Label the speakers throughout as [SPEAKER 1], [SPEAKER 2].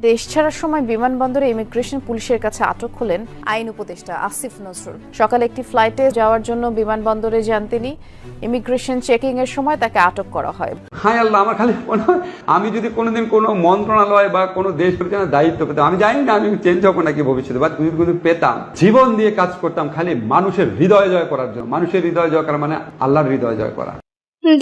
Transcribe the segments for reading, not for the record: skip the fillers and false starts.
[SPEAKER 1] দেশ ছাড়ার সময় বিমানবন্দরে ইমিগ্রেশন পুলিশের কাছে আটক হলেন আইন উপদেষ্টা আসিফ নজরুল। সকালে একটি ফ্লাইটে যাওয়ার জন্য বিমানবন্দরে যান তিনি। ইমিগ্রেশন চেকিং এর সময় তাকে আটক করা হয়।
[SPEAKER 2] হায় আল্লাহ, আমার খালি মনে হয় আমি যদি কোনোদিন কোনো মন্ত্রণালয় বা কোনো দেশ পরিচালনার দায়িত্ব পেতাম, আমি জানি না আমি চেঞ্জ হবো নাকি ভবিষ্যতে, বা যদি পেতাম, জীবন দিয়ে কাজ করতাম খালি মানুষের হৃদয় জয় করার জন্য। মানুষের হৃদয় জয় করা মানে আল্লাহর হৃদয় জয় করা।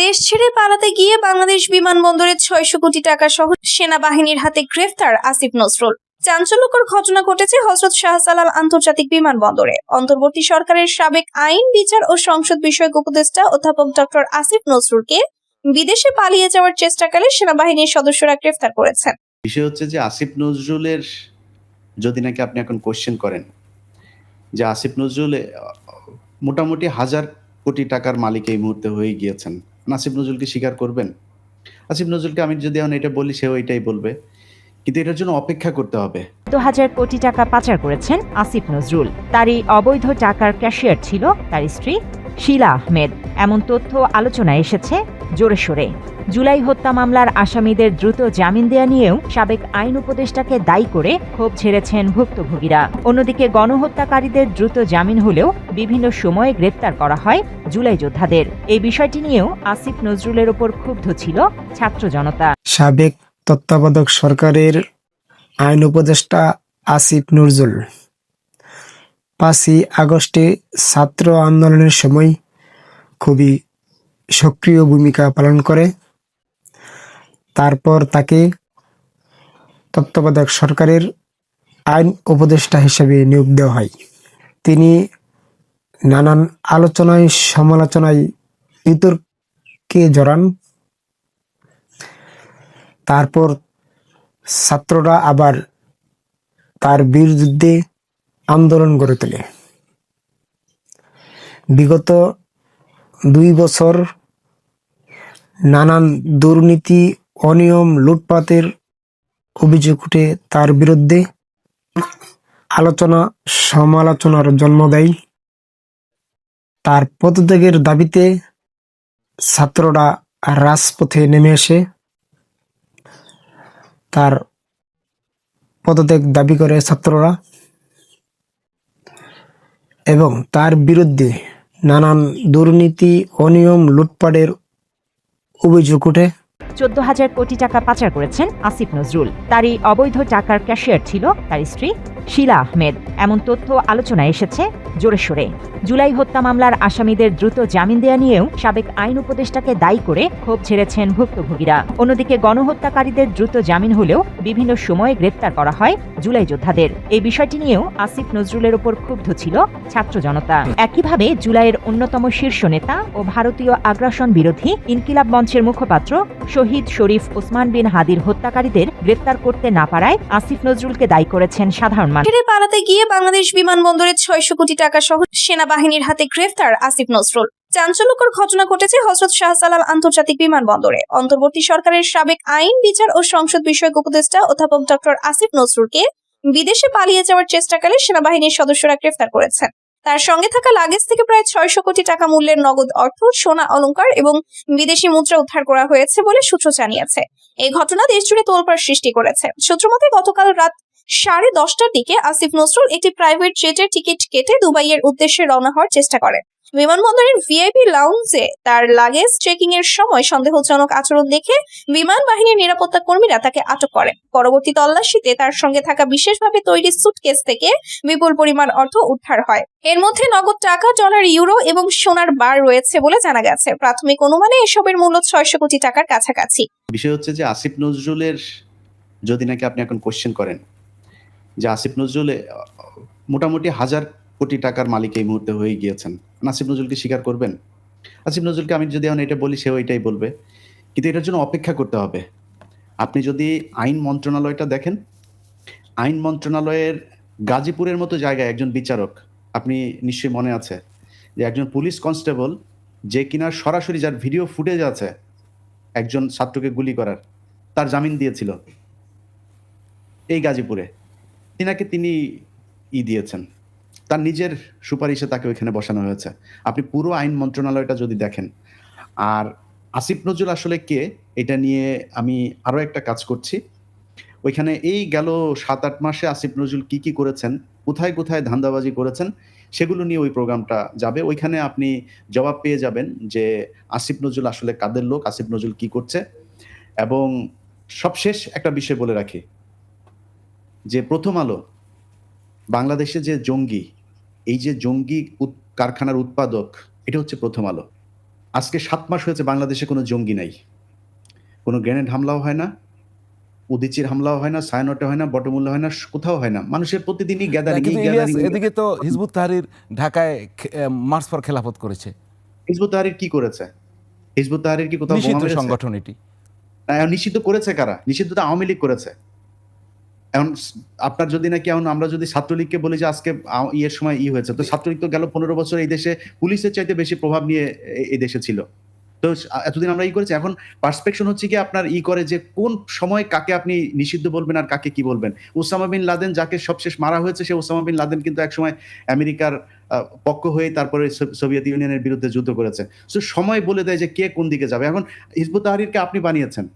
[SPEAKER 3] দেশ ছেড়ে পালাতে গিয়ে বাংলাদেশ বিমানবন্দরে 600 কোটি টাকা সহ সেনাবাহিনীর হাতে গ্রেফতার আসিফ নজরুল। চাঞ্চল্যকর ঘটনা ঘটেছে হযরত শাহজালাল আন্তর্জাতিক বিমানবন্দরে। অন্তর্বর্তী সরকারের সাবেক আইন, বিচার ও সংসদ বিষয়ক উপদেষ্টা অধ্যাপক ডক্টর আসিফ নজরুলকে বিদেশে পালিয়ে যাওয়ার চেষ্টাকালে সেনাবাহিনীর সদস্যরা গ্রেফতার করেছেন।
[SPEAKER 4] বিষয় হচ্ছে যে আসিফ নজরুলের যদি নাকি আপনি এখন কোশ্চেন করেন যে আসিফ নজরুল মোটামুটি 1000 কোটি টাকার মালিক এই মুহূর্তে হয়ে গিয়েছেন, আসিফ নজরুলকে স্বীকার করবেন? আসিফ নজরুলকে আমি যদি এখন এটা বলি সেও এটাই বলবে, কিন্তু এটার জন্য অপেক্ষা করতে হবে।
[SPEAKER 5] 1000 কোটি টাকা পাচার করেছেন আসিফ নজরুল। তারই অবৈধ টাকার ক্যাশিয়ার ছিল তার স্ত্রী শিলা আহমেদ, এমন তথ্য আলোচনায় এসেছে জোরে সোরে। জুলাই হত্যা মামলার আসামিদের দ্রুত জামিন দেয়া নিয়েও সাবেক আইন উপদেষ্টাকে দায়ী করে ক্ষোভ ঝেড়েছেন ভুক্তভোগীরা। অন্যদিকে গণহত্যাকারীদের দ্রুত জামিন হলেও বিভিন্ন সময়ে গ্রেপ্তার করা হয় জুলাই যোদ্ধাদের। এই বিষয়টি নিয়েও আসিফ নজরুলের ওপর ক্ষুব্ধ ছিল ছাত্র জনতা।
[SPEAKER 6] সাবেক তত্ত্বাবধায়ক সরকারের আইন উপদেষ্টা আসিফ নজরুল 5ই আগস্টে ছাত্র আন্দোলনের সময় খুবই সক্রিয় ভূমিকা পালন করে। তারপর তাকে তত্ত্বাবধায়ক সরকারের আইন উপদেষ্টা হিসেবে নিয়োগ দেওয়া হয়। তিনি নানান আলোচনায় সমালোচনায় বিতর্কে জড়ান। তারপর ছাত্ররা আবার তার বিরুদ্ধে আন্দোলন গড়ে তোলে। বিগত 2 বছর নানান দুর্নীতি, অনিয়ম, লুটপাটের অভিযোগ উঠে তার বিরুদ্ধে আলোচনা সমালোচনার জন্ম দেয়। তার পদত্যাগের দাবিতে ছাত্ররা রাজপথে নেমে আসে। তার পদত্যাগ দাবি করে ছাত্ররা এবং তার বিরুদ্ধে নানান দুর্নীতি, অনিয়ম, লুটপাটের অভিযোগ উঠে।
[SPEAKER 5] 14,000 কোটি টাকা পাচার করেছেন আসিফ নজরুল। তারই অবৈধ টাকার ক্যাশিয়ার ছিল তার স্ত্রী শিলা আহমেদ, এমন তথ্য আলোচনায় এসেছে জোরে সোরে। জুলাই হত্যা মামলার আসামিদের দ্রুত জামিন দেয়া নিয়েও সাবেক আইন উপদেষ্টাকে দায়ী করে ক্ষোভ ঝেড়েছেন ভুক্তভোগীরা। অন্যদিকে গণহত্যাকারীদের দ্রুত জামিন হলেও বিভিন্ন সময়ে গ্রেপ্তার করা হয় জুলাই যোদ্ধাদের। এই বিষয়টি নিয়েও আসিফ নজরুলের ওপর ক্ষুব্ধ ছিল ছাত্র জনতা। একইভাবে জুলাইয়ের অন্যতম শীর্ষ নেতা ও ভারতীয় আগ্রাসন বিরোধী ইনকিলাব মঞ্চের মুখপাত্র শহীদ শরীফ ওসমান বিন হাদির হত্যাকারীদের গ্রেপ্তার করতে না পারায় আসিফ নজরুলকে দায়ী করেছেন সাধারণ মানুষ।
[SPEAKER 3] ছেড়ে পালাতে গিয়ে বাংলাদেশ বিমানবন্দরে 600 কোটি টাকা সহ সেনাবাহিনীর হাতে গ্রেফতার আসিফ নজরুল। চাঞ্চল্যকর ঘটনা ঘটেছে হযরত শাহজালাল আন্তর্জাতিক বিমানবন্দরে। অন্তর্বর্তী সরকারের সাবেক আইন, বিচার ও সংসদ বিষয়ক উপদেষ্টা অধ্যাপক ডক্টর আসিফ নজরুলকে বিদেশে পালিয়ে যাওয়ার চেষ্টাকালে সেনাবাহিনীর সদস্যরা গ্রেফতার করেছেন। তার সঙ্গে থাকা লাগেজ থেকে প্রায় 600 কোটি টাকা মূল্যের নগদ অর্থ, সোনা, অলংকার এবং বিদেশি মুদ্রা উদ্ধার করা হয়েছে বলে সূত্র জানিয়েছে। এই ঘটনা দেশজুড়ে তোলপাড় সৃষ্টি করেছে। সূত্রমতে গতকাল রাত 10:30টার দিকে আসিফ নজরুল একটি প্রাইভেট জেটের টিকিট কেটে দুবাইয়ের উদ্দেশ্যে রওনা হওয়ার চেষ্টা করেন। বিমানবন্দরের ভিআইপি লাউঞ্জে তার লাগেজ চেকিং এর সময় সন্দেহজনক আচরণ দেখে বিমান বাহিনীর নিরাপত্তা কর্মীরা তাকে আটক করেন। পরবর্তী তল্লাশিতে তার সঙ্গে থাকা বিশেষভাবে তৈরি সুটকেস থেকে বিপুল পরিমাণ অর্থ উদ্ধার হয়। এর মধ্যে নগদ টাকা, ডলার, ইউরো এবং সোনার বার রয়েছে বলে জানা গেছে। প্রাথমিক অনুমানে এসবের মূল্য 600 কোটি টাকার কাছাকাছি।
[SPEAKER 4] বিষয় হচ্ছে যে আসিফ নজরুলের যদি নাকি আপনি এখন কোশ্চেন করেন যে আসিফ নজরুল মোটামুটি 1000 কোটি টাকার মালিক এই মুহূর্তে হয়ে গিয়েছেন, আসিফ নজরুলকে স্বীকার করবেন? আসিফ নজরুলকে আমি যদি এখন এটা বলি সেও এটাই বলবে, কিন্তু এটার জন্য অপেক্ষা করতে হবে। আপনি যদি আইন মন্ত্রণালয়টা দেখেন, আইন মন্ত্রণালয়ের গাজীপুরের মতো জায়গায় একজন বিচারক, আপনি নিশ্চয়ই মনে আছে যে একজন পুলিশ কনস্টেবল যে কিনা সরাসরি, যার ভিডিও ফুটেজ আছে একজন ছাত্রকে গুলি করার, তার জামিন দিয়েছিল এই গাজীপুরে। তিনি দিয়েছেন, তার নিজের সুপারিশে তাকে ওইখানে বসানো হয়েছে। আপনি পুরো আইন মন্ত্রণালয়টা যদি দেখেন। আর আসিফ নজরুল আসলে কে, এটা নিয়ে আমি আরও একটা কাজ করছি। ওইখানে এই গেল 7-8 মাসে আসিফ নজরুল কি কি করেছেন, কোথায় কোথায় ধান্দাবাজি করেছেন, সেগুলো নিয়ে ওই প্রোগ্রামটা যাবে। ওইখানে আপনি জবাব পেয়ে যাবেন যে আসিফ নজরুল আসলে কাদের লোক, আসিফ নজরুল কি করছে। এবং সবশেষ একটা বিষয় বলে রাখি যে প্রথম আলো বাংলাদেশে যে জঙ্গি, এই যে জঙ্গি কারখানার উৎপাদক, এটা হচ্ছে প্রথম আলো। আজকে 7 মাস হয়েছে বাংলাদেশে কোনো জঙ্গি নাই, কোনো গ্রেনেড হামলাও হয় না, উদিচির হামলাও হয় না, সায়নটে হয় না, বটমূল্য হয় না, কোথাও হয় না। মানুষের প্রতিদিনই গ্যাদারিং।
[SPEAKER 7] কিন্তু ইলিয়াস, এদিকে তো হিজবুত তাহরির ঢাকায় মার্চ ফর খেলাফত করেছে।
[SPEAKER 4] হিজবুত তাহরির কি করেছে? হিজবুত তাহরির কি কোথাও বোমা
[SPEAKER 7] নিষিদ্ধ
[SPEAKER 4] মেরেছে?
[SPEAKER 7] সংগঠন এটি।
[SPEAKER 4] না, এখন নিষিদ্ধ করেছে কারা? নিষিদ্ধ তো আওয়ামী লীগ করেছে। এখন আপনার যদি নাকি এখন আমরা যদি ছাত্রলীগকে বলি যে আজকে ইয়ের সময় হয়েছে, তো ছাত্রলীগ তো গেল 15 বছর এই দেশে পুলিশের চাইতে বেশি প্রভাব নিয়ে এই দেশে ছিল। তো এতদিন আমরা করেছি। এখন পার্সপেকশন হচ্ছে কি আপনার করে যে কোন সময় কাকে আপনি নিষিদ্ধ বলবেন আর কাকে কি বলবেন। ওসামা বিন লাদেন যাকে সবশেষ মারা হয়েছে, সে ওসামা বিন লাদেন কিন্তু একসময় আমেরিকার পক্ষ হয়ে তারপরে সোভিয়েত ইউনিয়নের বিরুদ্ধে যুদ্ধ করেছে। সো সময় বলে দেয় যে কে কোন দিকে যাবে। এখন হিজবুত তাহরিরকে আপনি বানিয়েছেন,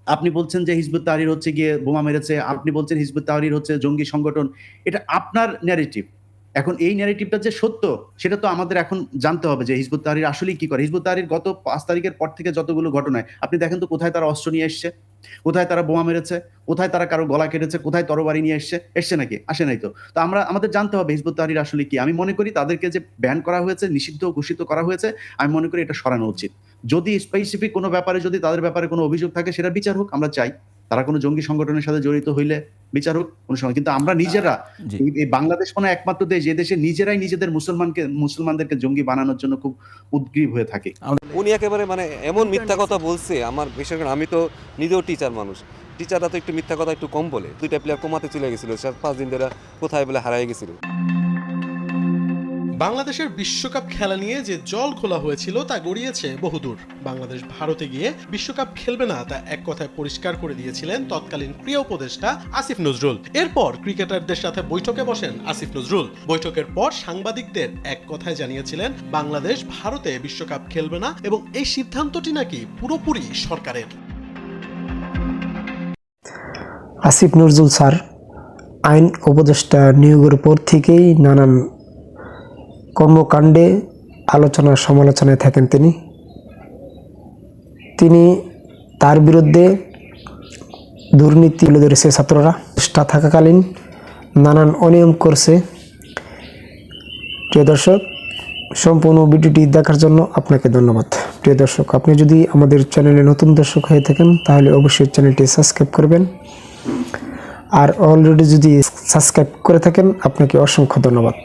[SPEAKER 4] আপনি বলছেন যে হিজবুত তাহরির হচ্ছে গিয়ে বোমা মেরেছে, আপনি বলছেন হিজবুত তাহরির হচ্ছে জঙ্গি সংগঠন। এটা আপনার ন্যারেটিভ। এখন এই ন্যারেটিভটা যে সত্য সেটা তো আমাদের এখন জানতে হবে যে হিজবুত তাহরির আসলে কি করে। হিজবুত তাহরির গত 5 তারিখের পর থেকে যতগুলো ঘটনায় আপনি দেখেন তো, কোথায় তারা অস্ত্র নিয়ে এসছে, কোথায় তারা বোমা মেরেছে, কোথায় তারা কারো গলা কেটেছে, কোথায় তরবারি নিয়ে এসছে নাকি? আসে নাই তো। তো আমাদের জানতে হবে হিজবুত তাহরির আসলে কি। আমি মনে করি তাদেরকে যে ব্যান করা হয়েছে, নিষিদ্ধ ঘোষিত করা হয়েছে, আমি মনে করি এটা সরানো উচিত। যদি স্পেসিফিক কোনো ব্যাপারে, যদি তাদের ব্যাপারে কোনো অভিযোগ থাকে, সেটা বিচার হোক। আমরা চাই তারা কোনো জঙ্গি সংগঠনের সাথে জড়িত হইলে বিচার হোক কোনো সময়। কিন্তু আমরা নিজেরা এই বাংলাদেশ কোনো একমাত্র দেশ যে দেশে নিজেরাই নিজেদের মুসলমানদেরকে জঙ্গি বানানোর জন্য খুব উদ্গ্রীব হয়ে থাকে।
[SPEAKER 8] উনি একেবারে মানে এমন মিথ্যা কথা বলছে, আমার বিশেষ করে আমি তো নিজেও টিচার মানুষ, টিচাররা তো একটু মিথ্যা কথা একটু কম বলে। 2টা প্লেয়ার কোমাতে চলে গেছিল, 4-5 দিন ধরে কোথায় বলে হারাই গেছিল।
[SPEAKER 9] বাংলাদেশের বিশ্বকাপ খেলা নিয়ে যে জল খোলা হয়েছিল তা গড়িয়েছে বহুদূর। বাংলাদেশ ভারতে গিয়ে বিশ্বকাপ খেলবে না তা এক কথায় পরিষ্কার করে দিয়েছিলেন তৎকালীন ক্রীড়া উপদেষ্টা আসিফ নজরুল। এরপর ক্রিকেটারদের সাথে বৈঠকে বসেন আসিফ নজরুল। বৈঠকের পর সাংবাদিকদের এক কথায় জানিয়েছিলেন বাংলাদেশ ভারতে বিশ্বকাপ খেলবে না এবং এই সিদ্ধান্তটি নাকি পুরোপুরি সরকারের।
[SPEAKER 6] আসিফ নজরুল স্যার আইন উপদেষ্টা নিয়োগের পর থেকেই নানান কর্মকাণ্ডে আলোচনা সমালোচনায় থাকেন তিনি তার বিরুদ্ধে দুর্নীতি তুলে ধরেছে ছাত্ররা। চেষ্টা থাকাকালীন নানান অনিয়ম করছে। প্রিয় দর্শক, সম্পূর্ণ ভিডিওটি দেখার জন্য আপনাকে ধন্যবাদ। প্রিয় দর্শক, আপনি যদি আমাদের চ্যানেলে নতুন দর্শক হয়ে থাকেন তাহলে অবশ্যই চ্যানেলটি সাবস্ক্রাইব করবেন। আর অলরেডি যদি সাবস্ক্রাইব করে থাকেন আপনাকে অসংখ্য ধন্যবাদ।